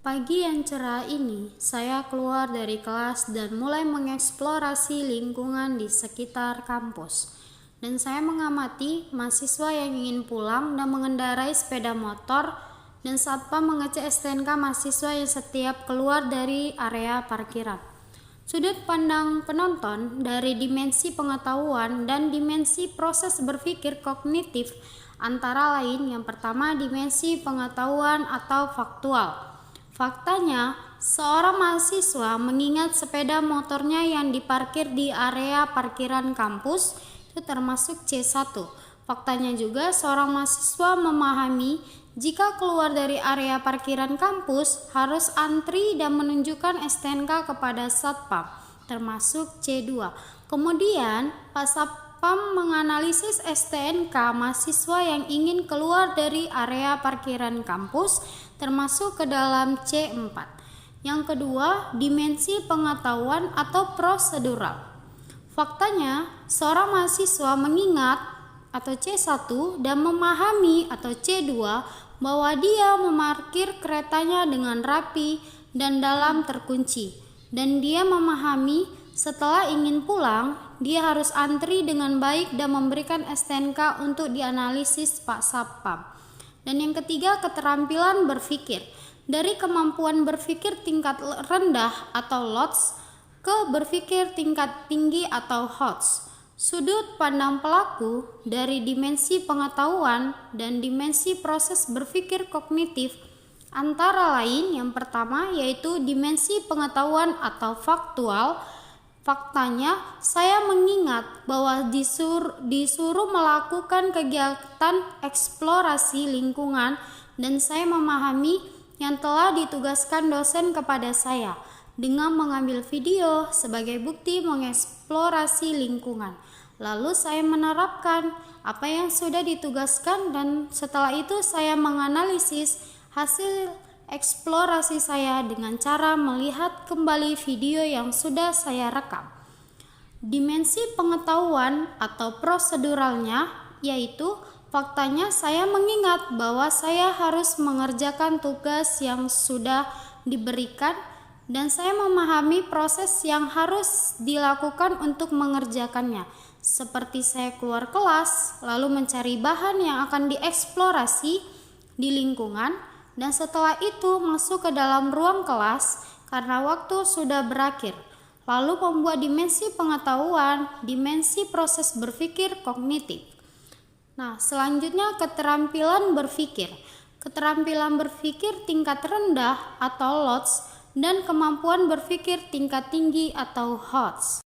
Pagi yang cerah ini, saya keluar dari kelas dan mulai mengeksplorasi lingkungan di sekitar kampus. Dan saya mengamati mahasiswa yang ingin pulang dan mengendarai sepeda motor, dan satpam mengecek STNK mahasiswa yang setiap keluar dari area parkiran. Sudut pandang penonton dari dimensi pengetahuan dan dimensi proses berpikir kognitif antara lain yang pertama dimensi pengetahuan atau faktual. Faktanya, seorang mahasiswa mengingat sepeda motornya yang diparkir di area parkiran kampus itu termasuk C1. Faktanya juga seorang mahasiswa memahami jika keluar dari area parkiran kampus harus antri dan menunjukkan STNK kepada satpam, termasuk C2. Kemudian, Pak Satpam menganalisis STNK mahasiswa yang ingin keluar dari area parkiran kampus termasuk ke dalam C4. Yang kedua, dimensi pengetahuan atau prosedural. Faktanya, seorang mahasiswa mengingat atau C1 dan memahami atau C2 bahwa dia memarkir keretanya dengan rapi dan dalam terkunci. Dan dia memahami setelah ingin pulang, dia harus antri dengan baik dan memberikan STNK untuk dianalisis Pak Satpam. Dan yang ketiga, keterampilan berpikir. Dari kemampuan berpikir tingkat rendah atau LOTS ke berpikir tingkat tinggi atau HOTS. Sudut pandang pelaku dari dimensi pengetahuan dan dimensi proses berpikir kognitif antara lain yang pertama yaitu dimensi pengetahuan atau faktual. Faktanya, saya mengingat bahwa disuruh melakukan kegiatan eksplorasi lingkungan dan saya memahami yang telah ditugaskan dosen kepada saya dengan mengambil video sebagai bukti mengeksplorasi lingkungan. Lalu saya menerapkan apa yang sudah ditugaskan dan setelah itu saya menganalisis hasil eksplorasi saya dengan cara melihat kembali video yang sudah saya rekam. Dimensi pengetahuan atau proseduralnya yaitu faktanya saya mengingat bahwa saya harus mengerjakan tugas yang sudah diberikan dan saya memahami proses yang harus dilakukan untuk mengerjakannya. Seperti saya keluar kelas, lalu mencari bahan yang akan dieksplorasi di lingkungan, dan setelah itu masuk ke dalam ruang kelas karena waktu sudah berakhir. Lalu membuat dimensi pengetahuan, dimensi proses berpikir kognitif. Nah, selanjutnya keterampilan berpikir. Keterampilan berpikir tingkat rendah atau LOTS dan kemampuan berpikir tingkat tinggi atau HOTS.